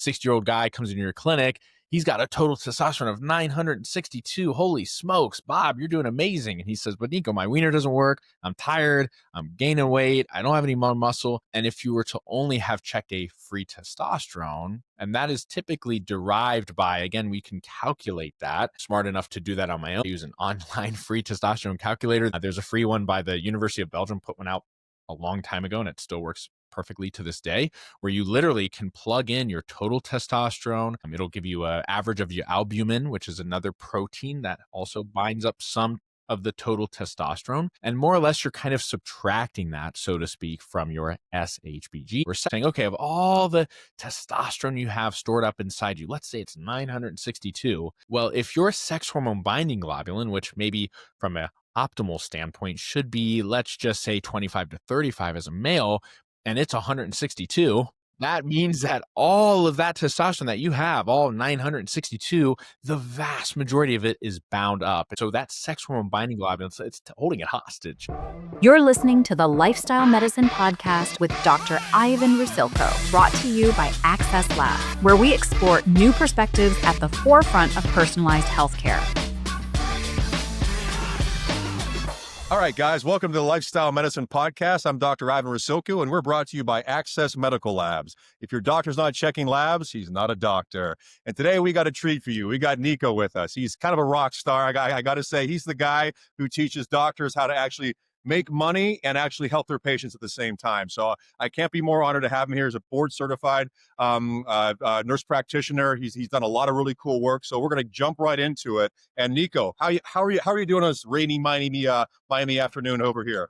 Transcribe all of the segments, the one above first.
60-year-old guy comes into your clinic. He's got a total testosterone of 962. Holy smokes, Bob, you're doing amazing. And he says, but Nico, my wiener doesn't work. I'm tired. I'm gaining weight. I don't have any more muscle. And if you were to only have checked a free testosterone, and that is typically derived by, again, we can calculate that. Smart enough to do that on my own. I use an online free testosterone calculator. There's a free one by the University of Belgium, put one out a long time ago, and it still works perfectly to this day, where you literally can plug in your total testosterone. It'll give you an average of your albumin, which is another protein that also binds up some of the total testosterone. And more or less, you're kind of subtracting that, so to speak, from your SHBG. We're saying, okay, of all the testosterone you have stored up inside you, let's say it's 962. Well, if your sex hormone binding globulin, which maybe from a optimal standpoint should be, let's just say 25 to 35 as a male, and it's 162, that means that all of that testosterone that you have, all 962, the vast majority of it is bound up. So that sex hormone binding globulin, it's holding it hostage. You're listening to the Lifestyle Medicine Podcast with Dr. Ivan Rusilko, brought to you by Access Labs, where we explore new perspectives at the forefront of personalized healthcare. All right, guys, welcome to the Lifestyle Medicine Podcast. I'm Dr. Ivan Rusilko, and we're brought to you by Access Medical Labs. If your doctor's not checking labs, he's not a doctor. And today we got a treat for you. We got Nico with us. He's kind of a rock star. I got to say, he's the guy who teaches doctors how to actually make money and actually help their patients at the same time. So I can't be more honored to have him here as a board certified nurse practitioner. He's done a lot of really cool work. So we're going to jump right into it. And Nico, how are you doing on this rainy Miami afternoon over here?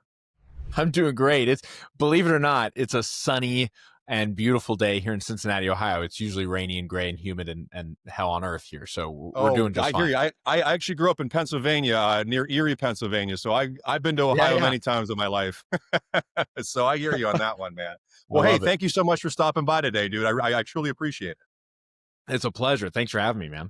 I'm doing great. Believe it or not, it's a sunny and beautiful day here in Cincinnati, Ohio. It's usually rainy and gray and humid and hell on earth here. So we're doing just fine. I hear you. I actually grew up in Pennsylvania, near Erie, Pennsylvania. So I've been to Ohio many times in my life. So I hear you on that one, man. Well, hey, thank you so much for stopping by today, dude. I truly appreciate it. It's a pleasure. Thanks for having me, man.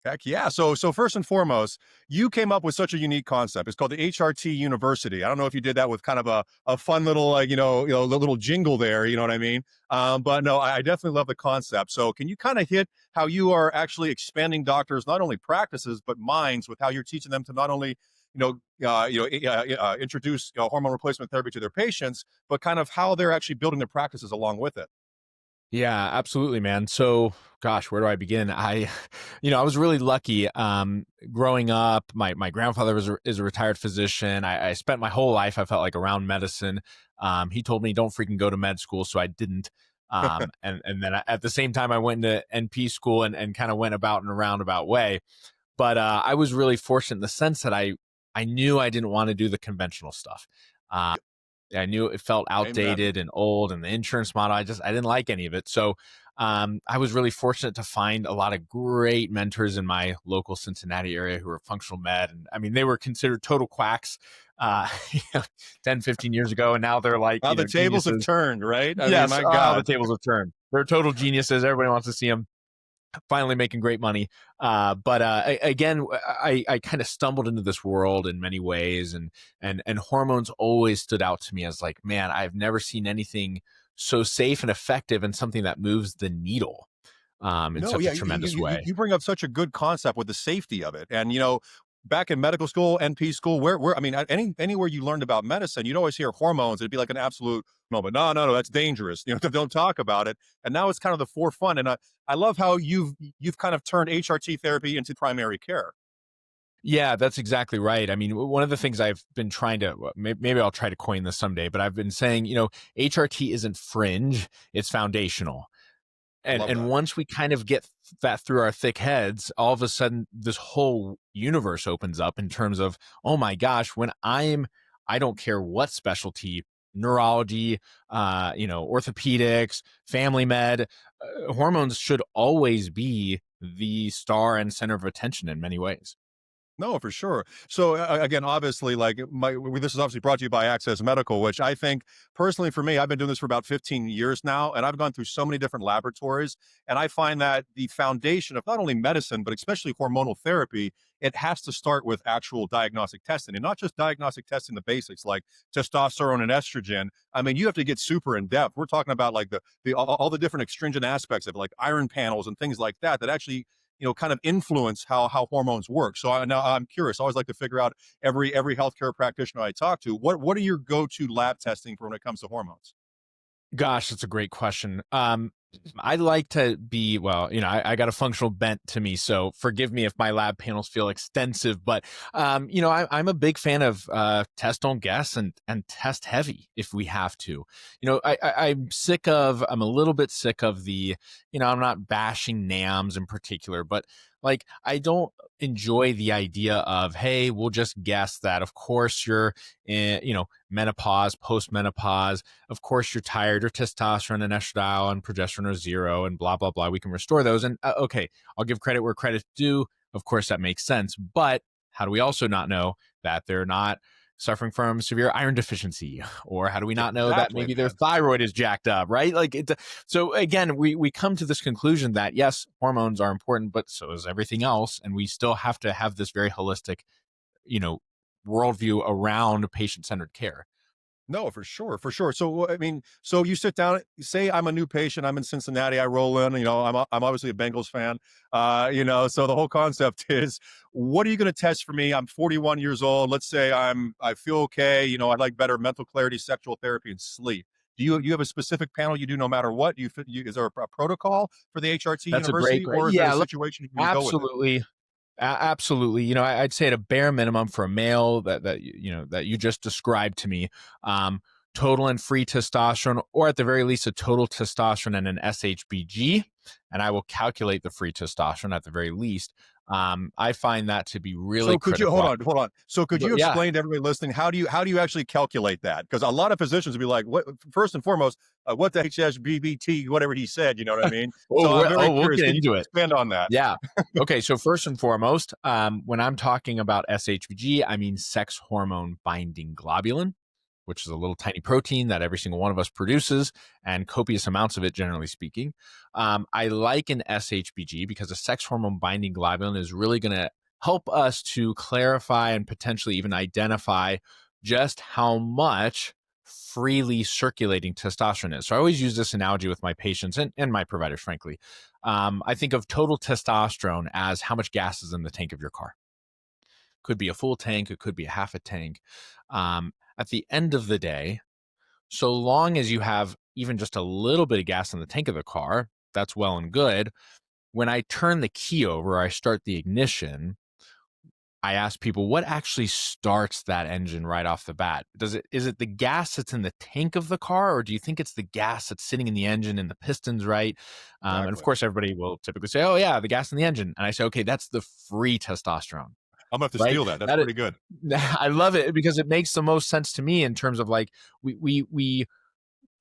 Heck yeah. So first and foremost, you came up with such a unique concept. It's called the HRT University. I don't know if you did that with kind of a fun little, little jingle there, you know what I mean? But no, I definitely love the concept. So can you kind of hit how you are actually expanding doctors, not only practices, but minds, with how you're teaching them to not only, introduce hormone replacement therapy to their patients, but kind of how they're actually building their practices along with it? Yeah, absolutely, man. So, gosh, where do I begin? I was really lucky. Growing up, my grandfather is a retired physician. I spent my whole life, I felt like, around medicine. He told me don't freaking go to med school, so I didn't. And then at the same time, I went into NP school and kind of went about in a roundabout way. But I was really fortunate in the sense that I knew I didn't want to do the conventional stuff. I knew it felt outdated and old, and the insurance model, I didn't like any of it. So I was really fortunate to find a lot of great mentors in my local Cincinnati area who were functional med. And I mean, they were considered total quacks 10, 15 years ago. And now they're like, the tables geniuses. have turned, right? Yes, my God. The tables have turned. They're total geniuses. Everybody wants to see them finally making great money. Again, I kind of stumbled into this world in many ways, and hormones always stood out to me as like, man, I've never seen anything so safe and effective and something that moves the needle in such a tremendous way. You bring up such a good concept with the safety of it. And, back in medical school, NP school, anywhere you learned about medicine, you'd always hear hormones. It'd be like an absolute no, but no, that's dangerous. Don't talk about it. And now it's kind of the forefront. And I love how you've kind of turned HRT therapy into primary care. Yeah, that's exactly right. I mean, one of the things I've been trying to, maybe I'll try to coin this someday, but I've been saying, HRT isn't fringe, it's foundational. And once we kind of get that through our thick heads, all of a sudden this whole universe opens up in terms of, oh my gosh, when I don't care what specialty, neurology, orthopedics, family med, hormones should always be the star and center of attention in many ways. No, for sure. So again, obviously, this is obviously brought to you by Access Medical, which I think personally for me, I've been doing this for about 15 years now, and I've gone through so many different laboratories, and I find that the foundation of not only medicine but especially hormonal therapy, it has to start with actual diagnostic testing, and not just diagnostic testing the basics like testosterone and estrogen. I mean, you have to get super in depth. We're talking about like the all the different extrinsic aspects of like iron panels and things like that that actually kind of influence how hormones work. So now I'm curious. I always like to figure out every healthcare practitioner I talk to, what are your go-to lab testing for when it comes to hormones? Gosh, that's a great question. I like to be, well, I got a functional bent to me, so forgive me if my lab panels feel extensive, but, I'm a big fan of test don't guess and test heavy if we have to. I'm a little bit sick of I'm not bashing NAMs in particular, but like, I don't enjoy the idea of, hey, we'll just guess that, of course, you're menopause, post-menopause, of course you're tired, your testosterone and estradiol and progesterone are zero and blah, blah, blah. We can restore those. And okay, I'll give credit where credit's due. Of course, that makes sense. But how do we also not know that they're not suffering from severe iron deficiency? Or how do we not know that Exactly, maybe their man. thyroid is jacked up, right? So again, we come to this conclusion that yes, hormones are important, but so is everything else. And we still have to have this very holistic, you know, worldview around patient-centered care. No, for sure, for sure. So I mean, so you sit down, say I'm a new patient, I'm in Cincinnati, I roll in, I'm obviously a Bengals fan, so the whole concept is, what are you going to test for me? I'm 41 years old. Let's say I feel okay. I'd like better mental clarity, sexual therapy, and sleep. Do you have a specific panel you do no matter what? Is there a protocol for the HRT That's a great, University, great. or is that a Yeah, situation you go with it? absolutely. Absolutely. I'd say at a bare minimum for a male that you just described to me, total and free testosterone, or at the very least a total testosterone and an SHBG, and I will calculate the free testosterone at the very least. I find that to be really So could you critical. hold on? So could you But yeah. explain to everybody listening, how do you actually calculate that? Because a lot of physicians would be like, what, first and foremost, what the HSBBT, whatever he said, you know what I mean? So I'm very We'll curious. get Can you into it. expand on that? Yeah. Okay. So first and foremost, when I'm talking about SHBG, I mean sex hormone binding globulin, which is a little tiny protein that every single one of us produces, and copious amounts of it, generally speaking. I like an SHBG because a sex hormone binding globulin is really going to help us to clarify and potentially even identify just how much freely circulating testosterone is. So I always use this analogy with my patients and my providers, frankly. I think of total testosterone as how much gas is in the tank of your car. Could be a full tank, it could be a half a tank. At the end of the day, so long as you have even just a little bit of gas in the tank of the car, that's well and good. When I turn the key over, I start the ignition, I ask people what actually starts that engine right off the bat. Is it the gas that's in the tank of the car, or do you think it's the gas that's sitting in the engine and the pistons, right? And of Exactly. course, everybody will typically say, "Oh yeah, the gas in the engine," and I say, "Okay, that's the free testosterone." I'm gonna have to Right? steal that. That's That is, pretty good. I love it because it makes the most sense to me in terms of like we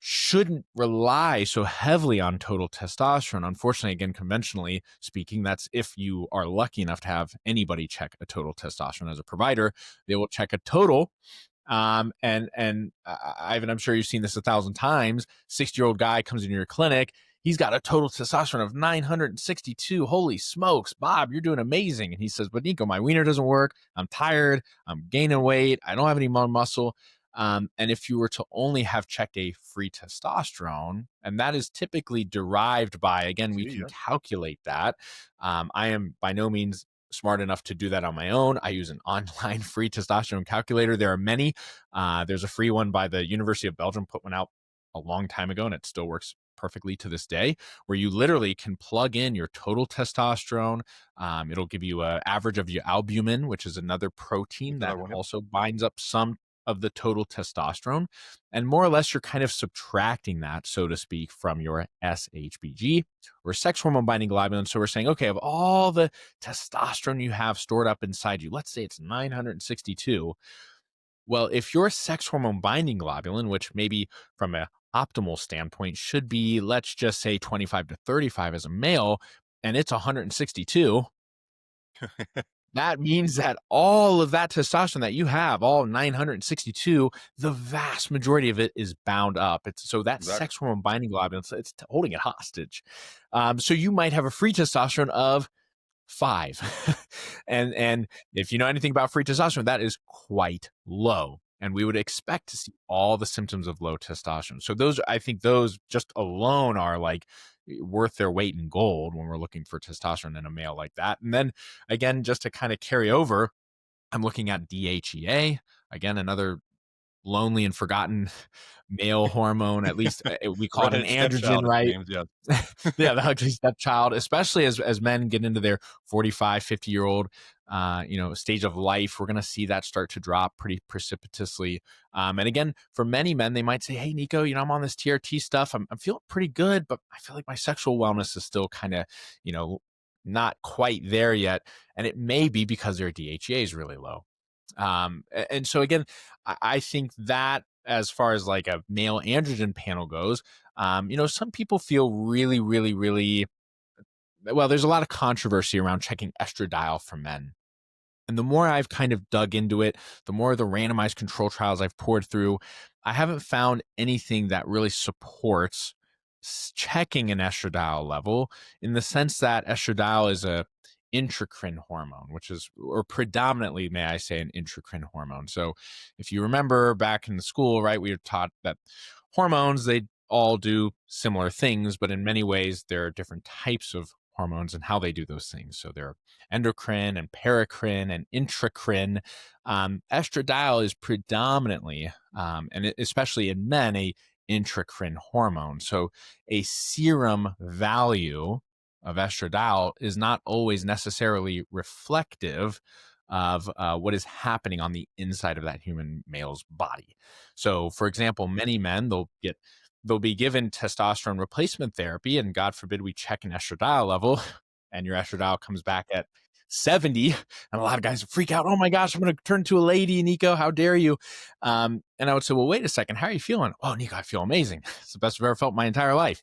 shouldn't rely so heavily on total testosterone. Unfortunately, again, conventionally speaking, that's if you are lucky enough to have anybody check a total testosterone as a provider, they will check a total. Ivan, I'm sure you've seen this 1,000 times. 60-year-old guy comes into your clinic. He's got a total testosterone of 962. Holy smokes, Bob, you're doing amazing. And he says, but Nico, my wiener doesn't work. I'm tired. I'm gaining weight. I don't have any more muscle. And if you were to only have checked a free testosterone, and that is typically derived by, again, we See, can yeah. calculate that. I am by no means smart enough to do that on my own. I use an online free testosterone calculator. There are many. There's a free one by the University of Belgium, put one out a long time ago, and it still works perfectly to this day, where you literally can plug in your total testosterone. It'll give you an average of your albumin, which is another protein that Another one. Yep. also binds up some of the total testosterone. And more or less, you're kind of subtracting that, so to speak, from your SHBG or sex hormone binding globulin. So we're saying, okay, of all the testosterone you have stored up inside you, let's say it's 962. Well, if your sex hormone binding globulin, which maybe from a optimal standpoint should be, let's just say 25 to 35 as a male, and it's 162, that means that all of that testosterone that you have, all 962, the vast majority of it is bound up. So that Exactly. sex hormone binding globulin, it's holding it hostage. So you might have a free testosterone of 5. And if you know anything about free testosterone, that is quite low. And we would expect to see all the symptoms of low testosterone. So I think those just alone are like worth their weight in gold when we're looking for testosterone in a male like that. And then again, just to kind of carry over, I'm looking at DHEA, again, another lonely and forgotten male hormone. At least we call it an Redheaded androgen, stepchild, it right? seems, yeah. Yeah, the ugly stepchild, especially as men get into their 45, 50-year-old stage of life, we're going to see that start to drop pretty precipitously. And again, for many men, they might say, hey, Nico, I'm on this TRT stuff. I'm feeling pretty good, but I feel like my sexual wellness is still kind of, not quite there yet. And it may be because their DHEA is really low. And so again, I think that as far as like a male androgen panel goes, some people feel really, really, really well. There's a lot of controversy around checking estradiol for men. And the more I've kind of dug into it, the more the randomized control trials I've poured through, I haven't found anything that really supports checking an estradiol level, in the sense that estradiol is a intracrine hormone, or predominantly, may I say, an intracrine hormone. So if you remember back in the school, right, we were taught that hormones, they all do similar things, but in many ways there are different types of hormones and how they do those things. So there are endocrine and paracrine and intracrine. Estradiol is predominantly, especially in men, a intracrine hormone. So a serum value of estradiol is not always necessarily reflective of what is happening on the inside of that human male's body. So, for example, many men, they'll be given testosterone replacement therapy, and God forbid we check an estradiol level, and your estradiol comes back at 70, and a lot of guys freak out. Oh my gosh, I'm going to turn into a lady, Nico. How dare you? And I would say, well, wait a second. How are you feeling? Oh, Nico, I feel amazing. It's the best I've ever felt my entire life.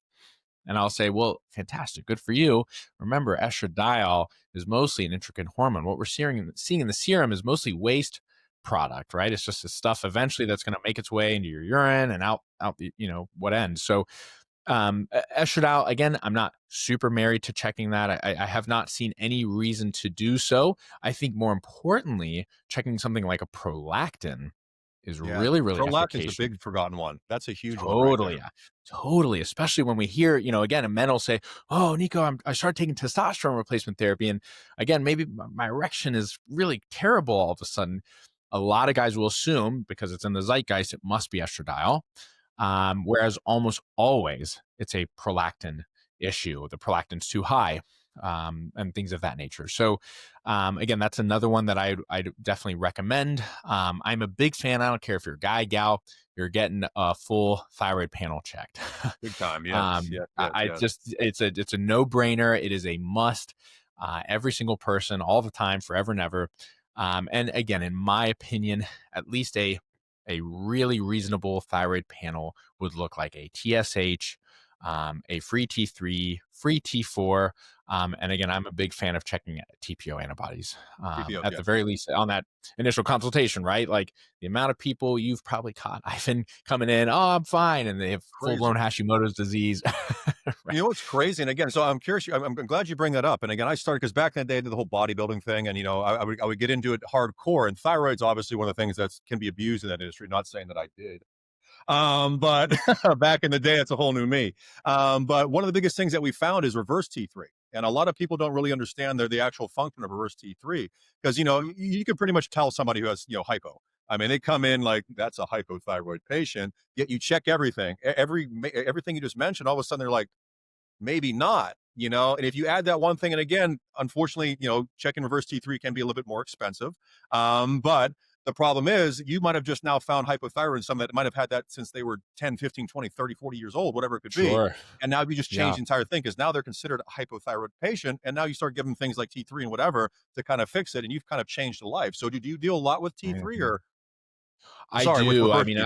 And I'll say, well, fantastic. Good for you. Remember, estradiol is mostly an intracrine hormone. What we're seeing in the serum is mostly waste product, right? It's just the stuff eventually that's going to make its way into your urine and out the, what end. So estradiol, again, I'm not super married to checking that. I have not seen any reason to do so. I think more importantly, checking something like a prolactin is really, really prolactin's efficacious. a big forgotten one. That's a huge one. Totally, Right there. yeah, totally. Especially when we hear, again, a men will say, "Oh, Nico, I started taking testosterone replacement therapy, and again, maybe my erection is really terrible all of a sudden." A lot of guys will assume, because it's in the zeitgeist, it must be estradiol, whereas almost always it's a prolactin issue. The prolactin's too high, and things of that nature. So again, that's another one that I'd definitely recommend. I'm a big fan. I don't care if you're a guy, gal, you're getting a full thyroid panel checked. Big time. Yes. It's a no-brainer. It is a must. Every single person, all the time, forever and ever. And again, in my opinion, at least a really reasonable thyroid panel would look like a TSH, a free T3, free T4. And again, I'm a big fan of checking TPO antibodies at the very least on that initial consultation, right? Like the amount of people you've probably caught, Ivan, coming in, oh, I'm fine, and they have full-blown Hashimoto's disease. Right. You know what's crazy? And again, so I'm curious. I'm glad you bring that up. And again, I started because back in the day, I did the whole bodybuilding thing, and I would get into it hardcore. And thyroid's obviously one of the things that can be abused in that industry. Not saying that I did. But back in the day, it's a whole new me. But one of the biggest things that we found is reverse T3. And a lot of people don't really understand the actual function of reverse T3, because, you can pretty much tell somebody who has, hypo. I mean, they come in like, that's a hypothyroid patient, yet you check everything, everything you just mentioned, all of a sudden they're like, maybe not, and if you add that one thing, and again, unfortunately, checking reverse T3 can be a little bit more expensive. But the problem is you might have just now found hypothyroid in some that might have had that since they were 10, 15, 20, 30, 40 years old, whatever it could be. And now you just change the entire thing, because now they're considered a hypothyroid patient. And now you start giving things like T3 and whatever to kind of fix it. And you've kind of changed the life. So do you deal a lot with T3 or? I do. I mean,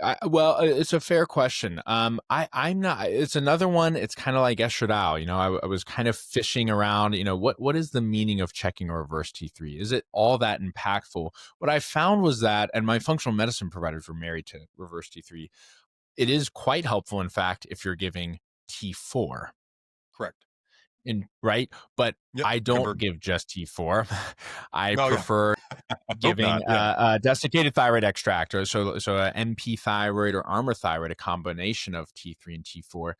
It's a fair question. I'm not. It's another one. It's kind of like estradiol. I was kind of fishing around. What is the meaning of checking a reverse T3? Is it all that impactful? What I found was that, and my functional medicine providers were married to reverse T3. It is quite helpful, in fact, if you're giving T4. Correct. Right, but Yep. I don't Convert. give just T4. I Oh yeah. prefer I hope giving not. Yeah. a desiccated thyroid extract, or so a MP thyroid or Armour thyroid, a combination of T3 and T4.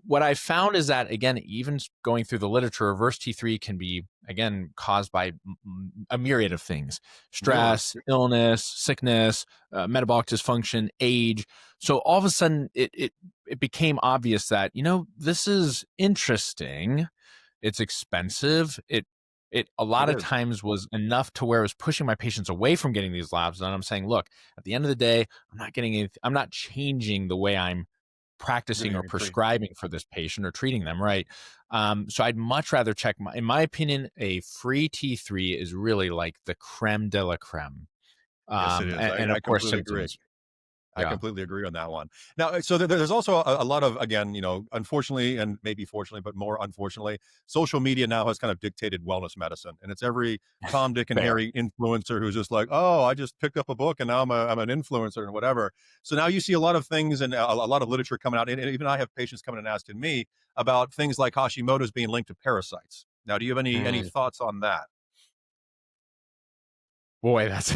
What I found is that, again, even going through the literature, reverse T3 can be, again, caused by a myriad of things: Numerous. stress, illness, sickness, metabolic dysfunction, age. So all of a sudden, it became obvious that, this is interesting. It's expensive. It a lot It of is. times was enough to where it was pushing my patients away from getting these labs. And I'm saying, look, at the end of the day, I'm not changing the way I'm practicing or Treat. prescribing for this patient or treating them, right? So I'd much rather check in my opinion, a free T3 is really like the creme de la creme. Yes, it And, is. and I of course, completely agree. symptoms. I Yeah. completely agree on that one. Now, so there's also a lot of, again, unfortunately, and maybe fortunately, but more unfortunately, social media now has kind of dictated wellness medicine, and it's every Tom, Dick, and Fair. Harry influencer who's just like, oh, I just picked up a book and now I'm an influencer and whatever. So now you see a lot of things and a lot of literature coming out, and even I have patients coming and asking me about things like Hashimoto's being linked to parasites. Now, do you have any Mm. thoughts on that? Boy, that's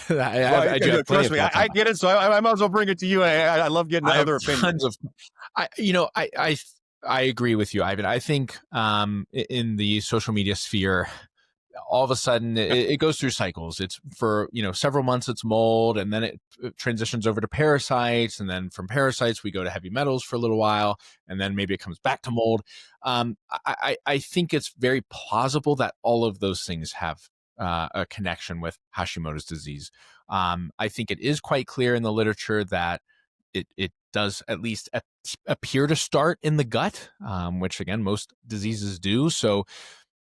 Well, I do have plenty trust of me, thoughts on I that. get it. So I might as well bring it to you. I love getting I have other opinions. tons of I you know, I agree with you, Ivan. I think in the social media sphere, all of a sudden it goes through cycles. It's for, several months it's mold, and then it transitions over to parasites, and then from parasites we go to heavy metals for a little while, and then maybe it comes back to mold. I think it's very plausible that all of those things have a connection with Hashimoto's disease. I think it is quite clear in the literature that it does at least appear to start in the gut, which again most diseases do. So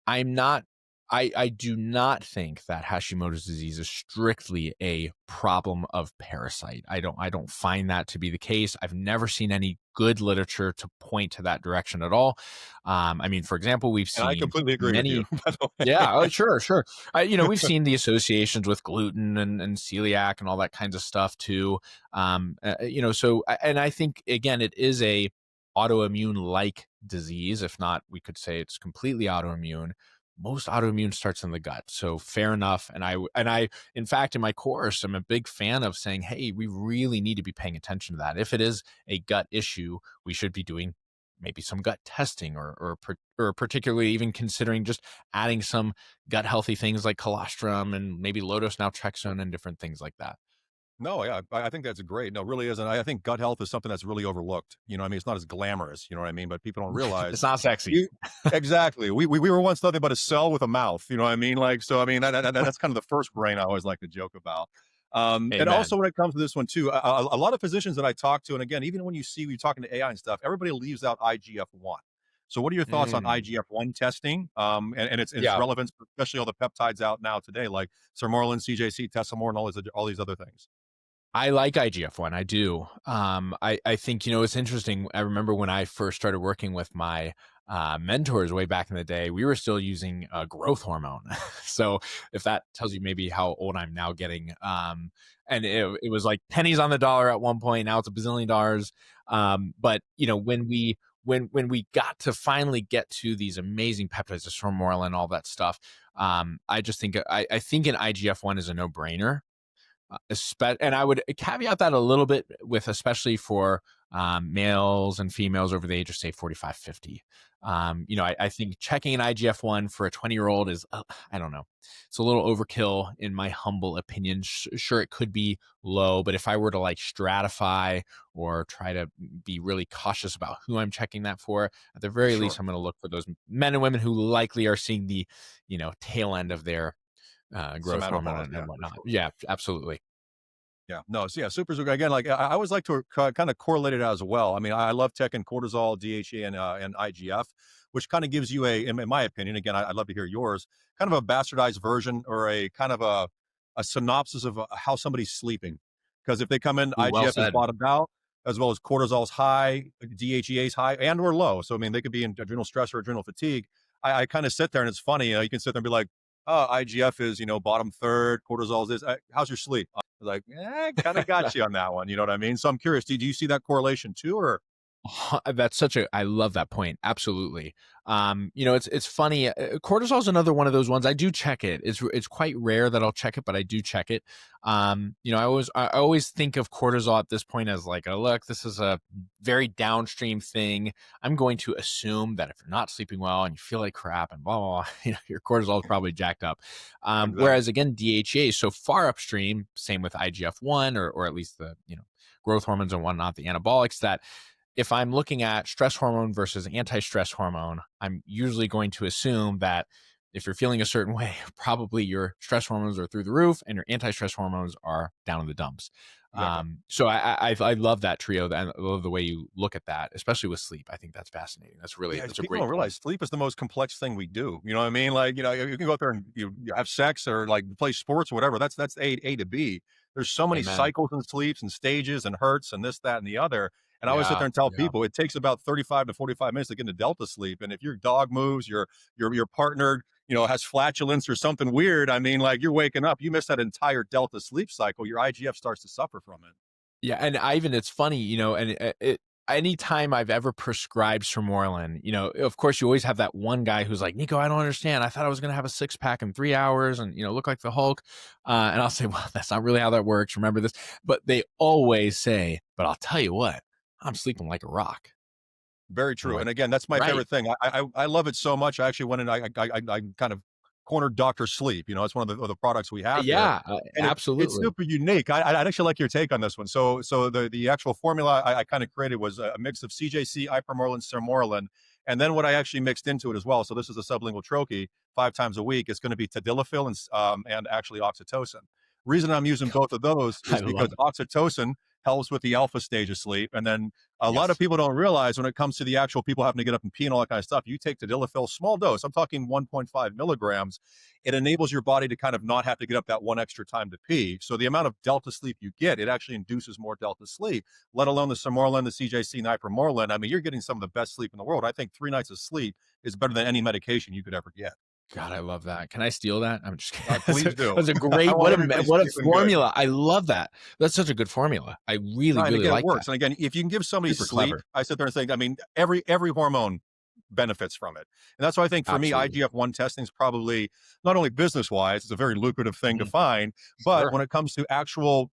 I'm not I do not think that Hashimoto's disease is strictly a problem of parasite. I don't find that to be the case. I've never seen any good literature to point to that direction at all. I mean, for example, we've And I seen completely agree with you, many. by the Yeah, way. oh, sure. We've seen the associations with gluten and celiac and all that kinds of stuff too. And I think again, it is a autoimmune-like disease. If not, we could say it's completely autoimmune. Most autoimmune starts in the gut, so fair enough. And I, in fact, in my course, I'm a big fan of saying, hey, we really need to be paying attention to that. If it is a gut issue, we should be doing maybe some gut testing, or particularly even considering just adding some gut healthy things like colostrum and maybe low dose naltrexone and different things like that. No, yeah, I think that's great. No, it really is. And I think gut health is something that's really overlooked. You know what I mean? It's not as glamorous, you know what I mean? But people don't realize It's not sexy. you exactly. We were once nothing but a cell with a mouth, you know what I mean? Like, so I mean, that's kind of the first brain I always like to joke about. And also Amen. when it comes to this one too, a lot of physicians that I talk to, and again, even when you're talking to AI and stuff, everybody leaves out IGF-1. So what are your thoughts on Mm, IGF-1 testing? And its yeah, relevance, especially all the peptides out now today, like Sermorelin, CJC, Tesamorelin, all these other things. I like IGF-1. I do. I think, it's interesting. I remember when I first started working with my mentors way back in the day, we were still using growth hormone. So if that tells you maybe how old I'm now getting, and it was like pennies on the dollar at one point. Now it's $1 bazillion. But when we got to finally get to these amazing peptides, the Sermorelin, all that stuff, I just think I think an IGF-1 is a no brainer. And I would caveat that a little bit with, especially for males and females over the age of say 45, 50. I think checking an IGF-1 for a 20-year-old is, I don't know, it's a little overkill in my humble opinion. Sure, it could be low, but if I were to like stratify or try to be really cautious about who I'm checking that for, at the very least, Sure. I'm going to look for those men and women who likely are seeing the, tail end of their growth hormone Somatopause, and yeah, for whatnot. sure. Yeah, absolutely. Yeah, no, so yeah, super, super. Again, like I always like to kind of correlate it as well. I mean, I love taking cortisol, DHEA, and IGF, which kind of gives you in my opinion, again, I'd love to hear yours, kind of a bastardized version or a kind of a synopsis of how somebody's sleeping. Because if they come in, Ooh, well IGF is said. bottomed out, as well as cortisol's high, DHEA's high, and or low. So I mean, they could be in adrenal stress or adrenal fatigue. I kind of sit there, and it's funny. You can sit there and be like, "Oh, IGF is bottom third, cortisol is this. How's your sleep?" I was like, kind of got you on that one. You know what I mean? So I'm curious. Do you see that correlation too, or That's such a, I love that point. Absolutely. It's funny. Cortisol is another one of those ones. I do check it. It's quite rare that I'll check it, but I do check it. I always think of cortisol at this point as like, oh, look, this is a very downstream thing. I'm going to assume that if you're not sleeping well and you feel like crap and blah, blah, blah, your cortisol is probably jacked up. exactly? Whereas again, DHEA is so far upstream, same with IGF-1 or at least the, growth hormones and whatnot, the anabolics, that if I'm looking at stress hormone versus anti-stress hormone, I'm usually going to assume that if you're feeling a certain way, probably your stress hormones are through the roof and your anti-stress hormones are down in the dumps. Exactly. So I love that trio, and I love the way you look at that, especially with sleep. I think that's fascinating. That's a People great don't point. realize sleep is the most complex thing we do. You know what I mean? Like, you can go out there and you have sex or like play sports or whatever. That's A to B. There's so many Amen. cycles and sleeps and stages and hurts and this, that, and the other. And I always sit Yeah, there and tell yeah. people it takes about 35 to 45 minutes to get into delta sleep. And if your dog moves, your partner, has flatulence or something weird, I mean, like you're waking up, you miss that entire delta sleep cycle, your IGF starts to suffer from it. Yeah, and Ivan, it's funny, and anytime I've ever prescribed Sermorelin, of course, you always have that one guy who's like, Nico, I don't understand. I thought I was going to have a 6-pack in 3 hours and, look like the Hulk. And I'll say, well, that's not really how that works. Remember this. But they always say, but I'll tell you what, I'm sleeping like a rock. Very I'm true. like, And again, that's my right. favorite thing. I love it so much. I actually went and I kind of cornered Doctor Sleep. It's one of the products we have here, Yeah, and it's absolutely. super unique. I'd actually like your take on this one. So the actual formula I kind of created was a mix of CJC, ipamorelin, sermorelin, and then what I actually mixed into it as well. So this is a sublingual troche 5 times a week. It's going to be tadalafil and actually oxytocin. Reason I'm using both of those I is because love it. oxytocin helps with the alpha stage of sleep, and then a lot of Yes. people don't realize when it comes to the actual people having to get up and pee and all that kind of stuff, you take tadalafil, small dose, I'm talking 1.5 milligrams. It enables your body to kind of not have to get up that one extra time to pee. So the amount of delta sleep you get, it actually induces more delta sleep, let alone the sermorelin, the CJC, nipramorelin. I mean, you're getting some of the best sleep in the world. I think 3 nights of sleep is better than any medication you could ever get. God, I love that. Can I steal that? I'm just kidding. Please do. That's a I great, want everybody what a sleeping good. formula. I love that. That's such a good formula. I really, Right, and really again, it like that. works. And again, if you can give somebody Super sleep, clever. I sit there and think, I mean, every hormone benefits from it. And that's why I think for me, Absolutely. IGF-1 testing is probably not only business-wise, it's a very lucrative thing to Mhm. find, but Sure. when it comes to actual,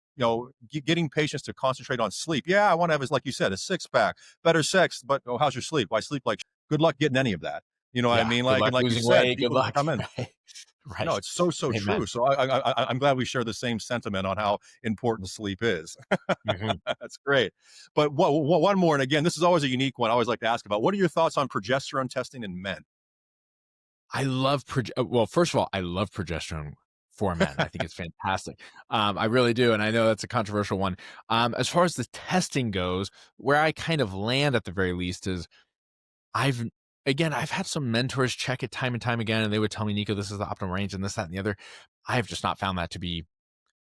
getting patients to concentrate on sleep. Yeah, I want to have, like you said, a 6-pack, better sex, but oh, how's your sleep? Why sleep like good luck getting any of that. You know what I Yeah. mean? Good Like, and luck like you losing said, weight. Good people can luck. come in. Right. No, Right. it's so true. Amen. So I'm glad we share the same sentiment on how important sleep is. Mhm. That's great. But one more, and again, this is always a unique one. I always like to ask about. What are your thoughts on progesterone testing in men? I love, well, first of all, I love progesterone for men. I think it's fantastic. I really do. And I know that's a controversial one. As far as the testing goes, where I kind of land at the very least is I've, I've had some mentors check it time and time again, and they would tell me, Nico, this is the optimal range and this, that, and the other. I have just not found that to be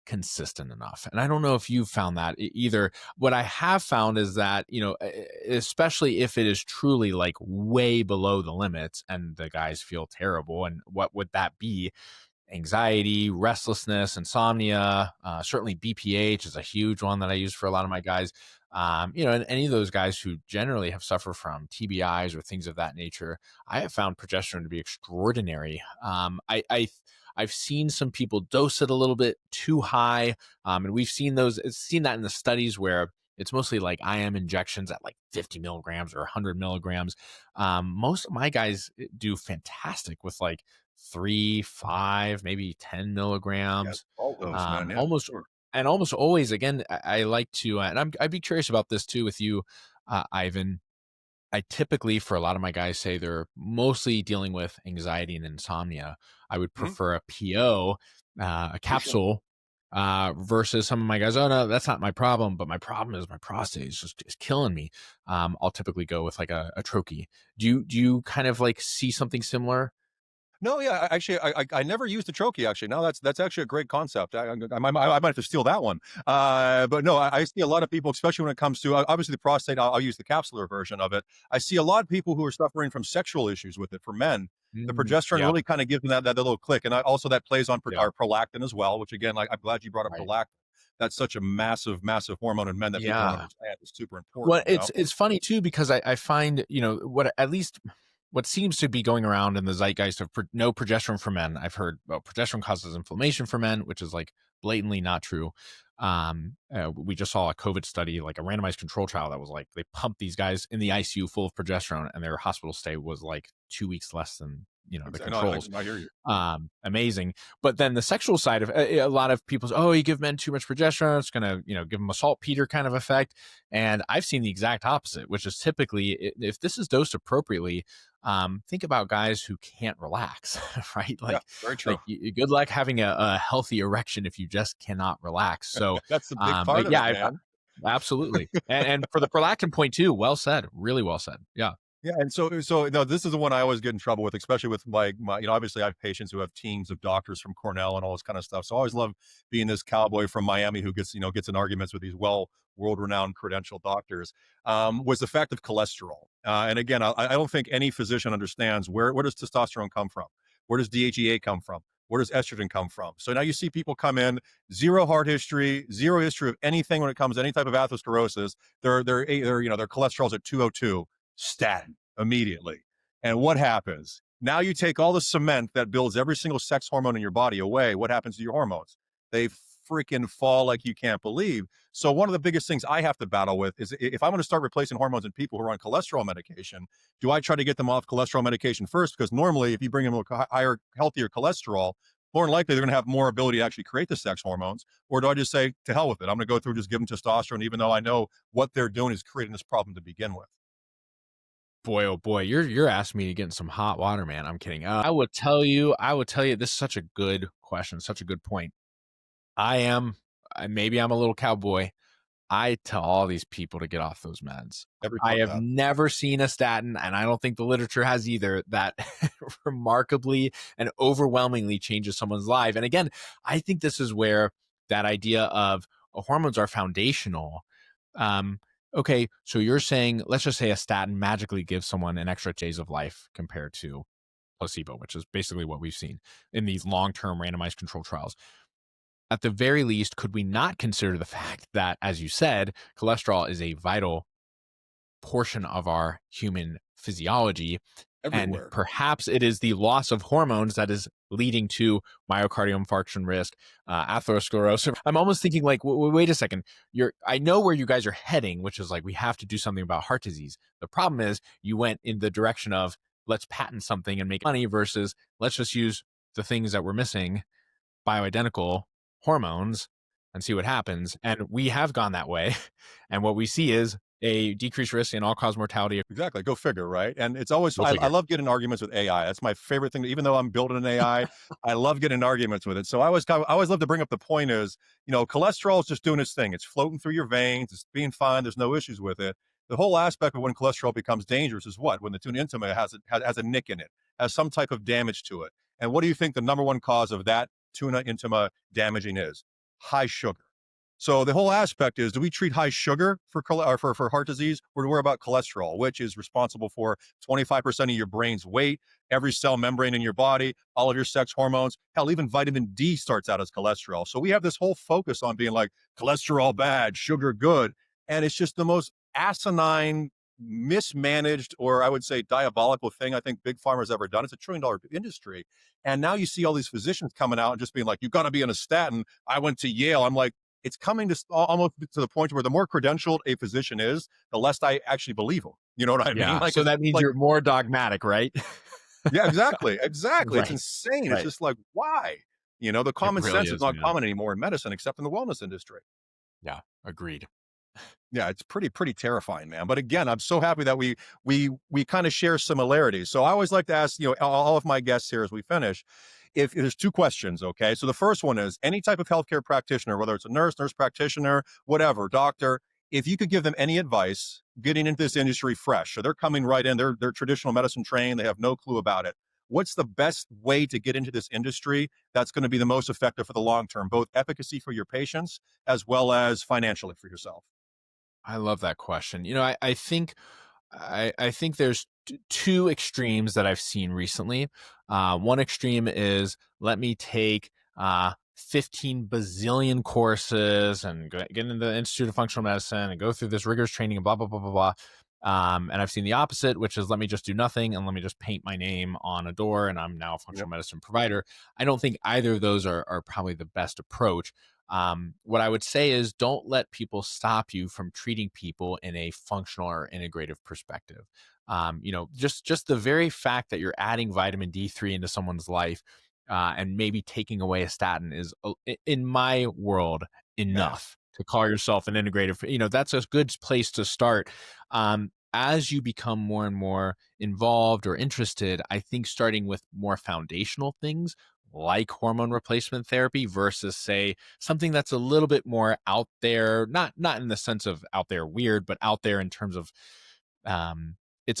consistent enough. And I don't know if you've found that either. What I have found is that, especially if it is truly like way below the limits and the guys feel terrible. And what would that be? Anxiety, restlessness, insomnia, certainly BPH is a huge one that I use for a lot of my guys. And any of those guys who generally have suffered from TBIs or things of that nature, I have found progesterone to be extraordinary. I've seen some people dose it a little bit too high, and we've seen that in the studies where it's mostly like IM injections at like 50 milligrams or 100 milligrams. Most of my guys do fantastic with like 3, 5, maybe 10 Yeah, milligrams. all those, man. Yeah, Almost sure. and almost always, again, I like to, and I'd be curious about this too with you, Ivan. I typically, for a lot of my guys, say they're mostly dealing with anxiety and insomnia. I would Mhm, prefer a PO, a for sure. capsule, versus some of my guys. Oh no, that's not my problem. But my problem is my prostate is just is killing me. I'll typically go with like a troche. Do you kind of like see something similar? No, yeah, actually, I never used the trochee. Actually, no, that's actually a great concept. I might have to steal that one. But no, I see a lot of people, especially when it comes to obviously the prostate. I'll use the capsular version of it. I see a lot of people who are suffering from sexual issues with it. For men, the progesterone Yeah. really kind of gives them that little click, and also that plays on Yeah. our prolactin as well. Which again, like I'm glad you brought up Right. prolactin. That's such a massive hormone in men that people don't Yeah. understand. It's super Well, important. it's funny too because I find, what at least what seems to be going around in the zeitgeist of no progesterone for men. I've heard, well, progesterone causes inflammation for men, which is like blatantly not true. We just saw a COVID study, like a randomized control trial that was like they pumped these guys in the ICU full of progesterone, and their hospital stay was like 2 weeks less than the Exactly. No, controls. I hear you. Amazing. But then the sexual side of a lot of people say, oh, you give men too much progesterone, it's gonna give them a saltpeter kind of effect. And I've seen the exact opposite, which is typically if this is dosed appropriately, think about guys who can't relax, right? Yeah, very true. Good luck having a healthy erection if you just cannot relax. So That's the big part but of it, yeah, man. absolutely. And for the prolactin point too, well said, really well said. Yeah. Yeah, and so no, this is the one I always get in trouble with, especially with my obviously I have patients who have teams of doctors from Cornell and all this kind of stuff. So I always love being this cowboy from Miami who gets in arguments with these world-renowned credentialed doctors. Was the fact of cholesterol, and again, I don't think any physician understands where does testosterone come from, where does DHEA come from, where does estrogen come from. So now you see people come in, zero heart history, zero history of anything when it comes to any type of atherosclerosis. Their cholesterol's at 202. Statin immediately. And what happens? Now you take all the cement that builds every single sex hormone in your body away. What happens to your hormones? They freaking fall like you can't believe. So one of the biggest things I have to battle with is if I'm going to start replacing hormones in people who are on cholesterol medication, do I try to get them off cholesterol medication first? Because normally if you bring them a higher, healthier cholesterol, more than likely they're going to have more ability to actually create the sex hormones. Or do I just say, to hell with it? I'm going to go through, just give them testosterone, even though I know what they're doing is creating this problem to begin with. Boy, oh boy, you're asking me to get in some hot water, man. I'm kidding. I would tell you, this is such a good question, such a good point. Maybe I'm a little cowboy. I tell all these people to get off those meds. I have never seen a statin, and I don't think the literature has either, that remarkably and overwhelmingly changes someone's life. And again, I think this is where that idea of hormones are foundational. Okay, so you're saying, let's just say a statin magically gives someone an extra days of life compared to placebo, which is basically what we've seen in these long-term randomized control trials. At the very least, could we not consider the fact that, as you said, cholesterol is a vital portion of our human physiology? Everywhere. And perhaps it is the loss of hormones that is leading to myocardial infarction risk, atherosclerosis. I'm almost thinking like, wait a second. I know where you guys are heading, which is like, we have to do something about heart disease. The problem is you went in the direction of let's patent something and make money versus let's just use the things that we're missing, bioidentical hormones, and see what happens. And we have gone that way. And what we see is a decreased risk in all-cause mortality. Exactly. Go figure, right? And it's always, I love getting arguments with AI. That's my favorite thing. Even though I'm building an AI, I love getting arguments with it. So I always love to bring up the point is, cholesterol is just doing its thing. It's floating through your veins. It's being fine. There's no issues with it. The whole aspect of when cholesterol becomes dangerous is what? When the tuna intima has a nick in it, has some type of damage to it. And what do you think the number one cause of that tuna intima damaging is? High sugar. So the whole aspect is, do we treat high sugar for heart disease, or do we worry about cholesterol, which is responsible for 25% of your brain's weight, every cell membrane in your body, all of your sex hormones, hell, even vitamin D starts out as cholesterol. So we have this whole focus on being like cholesterol bad, sugar good, and it's just the most asinine, mismanaged, or I would say diabolical thing I think Big Pharma's ever done. It's $1 trillion industry. And now you see all these physicians coming out and just being like, you've got to be on a statin. I went to Yale. I'm like, it's coming to almost to the point where the more credentialed a physician is, the less I actually believe them. You know what I mean? Like, so that means you're more dogmatic, right? Yeah, exactly. Exactly. Right. It's insane. It's just like, why? The common sense is not common anymore in medicine, except in the wellness industry. Yeah, agreed. Yeah, it's pretty terrifying, man. But again, I'm so happy that we kind of share similarities. So I always like to ask, all of my guests here as we finish, if there's two questions, okay? So the first one is, any type of healthcare practitioner, whether it's a nurse practitioner, whatever, doctor, if you could give them any advice getting into this industry fresh, so they're coming right in, they're traditional medicine trained, they have no clue about it. what's the best way to get into this industry that's going to be the most effective for the long term, both efficacy for your patients as well as financially for yourself? I love that question. I think there's two extremes that I've seen recently. One extreme is let me take 15 bazillion courses and get into the Institute of Functional Medicine and go through this rigorous training and blah, blah, blah, blah, blah. And I've seen the opposite, which is let me just do nothing and let me just paint my name on a door and I'm now a functional medicine provider. I don't think either of those are probably the best approach. What I would say is don't let people stop you from treating people in a functional or integrative perspective. Just the very fact that you're adding vitamin D3 into someone's life and maybe taking away a statin is, in my world, enough to call yourself an integrative. That's a good place to start. As you become more and more involved or interested, I think starting with more foundational things like hormone replacement therapy versus, say, something that's a little bit more out there, not in the sense of out there weird, but out there in terms of it's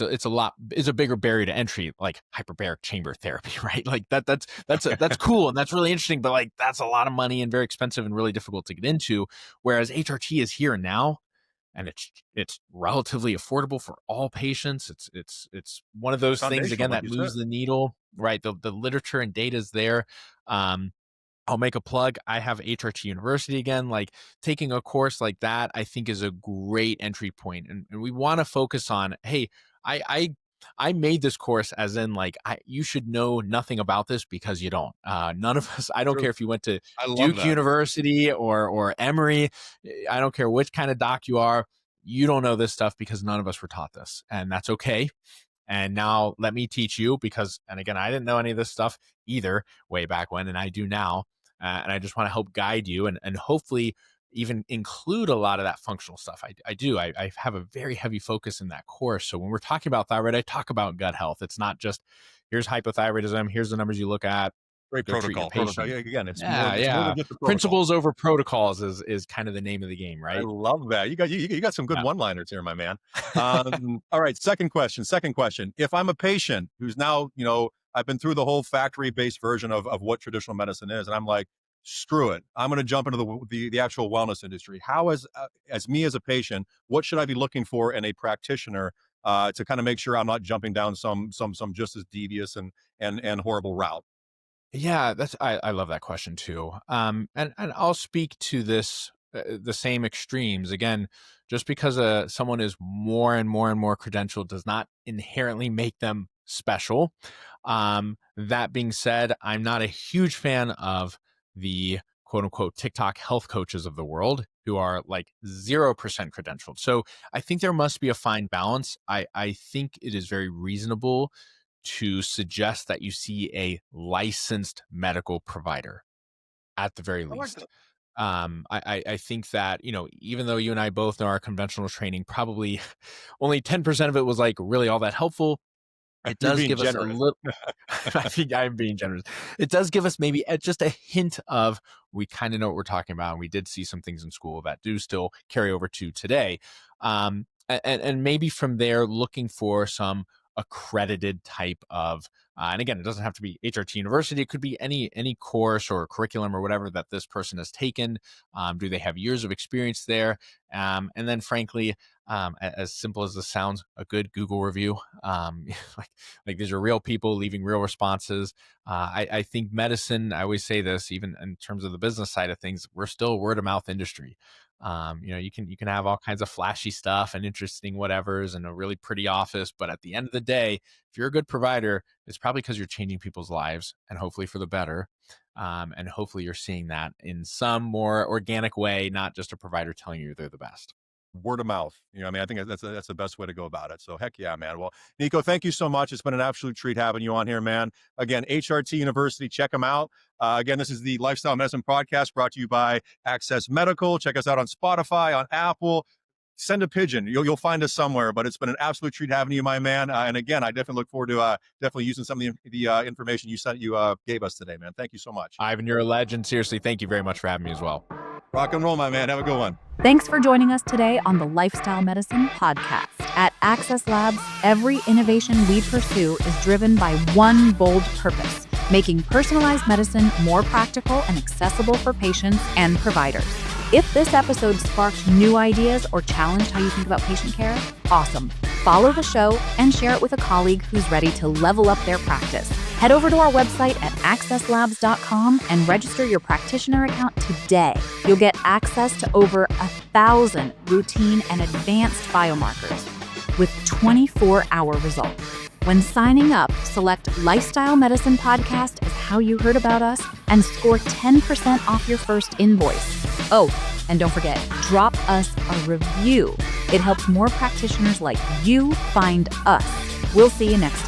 a bigger barrier to entry, like hyperbaric chamber therapy, right? Like that's cool and that's really interesting, but like that's a lot of money and very expensive and really difficult to get into. Whereas HRT is here and now, and it's relatively affordable for all patients. It's one of those things again that moves the needle, right? The literature and data is there. I'll make a plug. I have HRT University again. Like taking a course like that, I think is a great entry point. And we want to focus on, hey, I made this course as in like, you should know nothing about this because you don't. None of us, I don't care if you went to Duke University or Emory. I don't care which kind of doc you are. You don't know this stuff because none of us were taught this, and that's okay. And now let me teach you because, and again, I didn't know any of this stuff either way back when, and I do now. And I just want to help guide you and hopefully even include a lot of that functional stuff. I have a very heavy focus in that course. So when we're talking about thyroid, I talk about gut health. It's not just here's hypothyroidism, here's the numbers you look at. Great protocol. Again, it's more than just a protocol. Principles over protocols is kind of the name of the game, right? I love that. You got some good one-liners here, my man. All right, second question. If I'm a patient who's now, I've been through the whole factory-based version of what traditional medicine is, and I'm like, screw it, I'm going to jump into the actual wellness industry. How as me as a patient, what should I be looking for in a practitioner to kind of make sure I'm not jumping down some just as devious and horrible route? Yeah, I love that question too. And I'll speak to this the same extremes again. Just because someone is more and more and more credentialed does not inherently make them special. That being said, I'm not a huge fan of the quote unquote TikTok health coaches of the world who are like 0% credentialed. So I think there must be a fine balance. I think it is very reasonable to suggest that you see a licensed medical provider at the very least. I think that, even though you and I both know our conventional training, probably only 10% of it was like really all that helpful. It does give us a little, I think I'm being generous. It does give us maybe just a hint of, we kind of know what we're talking about. And we did see some things in school that do still carry over to today. And maybe from there, looking for some accredited type of, and again, it doesn't have to be HRT University. It could be any course or curriculum or whatever that this person has taken. Do they have years of experience there? And then frankly, as simple as this sounds, a good Google review. Like these are real people leaving real responses. I think medicine, I always say this, even in terms of the business side of things, we're still a word of mouth industry. You can have all kinds of flashy stuff and interesting whatevers and a really pretty office, but at the end of the day, if you're a good provider, it's probably because you're changing people's lives and hopefully for the better. And hopefully you're seeing that in some more organic way, not just a provider telling you they're the best. Word of mouth. I think that's the best way to go about it. So heck yeah, man. Well, Nico, thank you so much. It's been an absolute treat having you on here, man. Again, HRT University, check them out. Again, this is the Lifestyle Medicine Podcast brought to you by Access Medical. Check us out on Spotify, on Apple. Send a pigeon. You'll find us somewhere, but it's been an absolute treat having you, my man. And again, I definitely look forward to definitely using some of the information you gave us today, man. Thank you so much. Ivan, you're a legend. Seriously, thank you very much for having me as well. Rock and roll, my man. Have a good one. Thanks for joining us today on the Lifestyle Medicine Podcast. At Access Labs, every innovation we pursue is driven by one bold purpose: making personalized medicine more practical and accessible for patients and providers. If this episode sparked new ideas or challenged how you think about patient care, awesome. Follow the show and share it with a colleague who's ready to level up their practice. Head over to our website at accesslabs.com and register your practitioner account today. You'll get access to over 1,000 routine and advanced biomarkers with 24-hour results. When signing up, select Lifestyle Medicine Podcast as how you heard about us and score 10% off your first invoice. Oh, and don't forget, drop us a review. It helps more practitioners like you find us. We'll see you next time.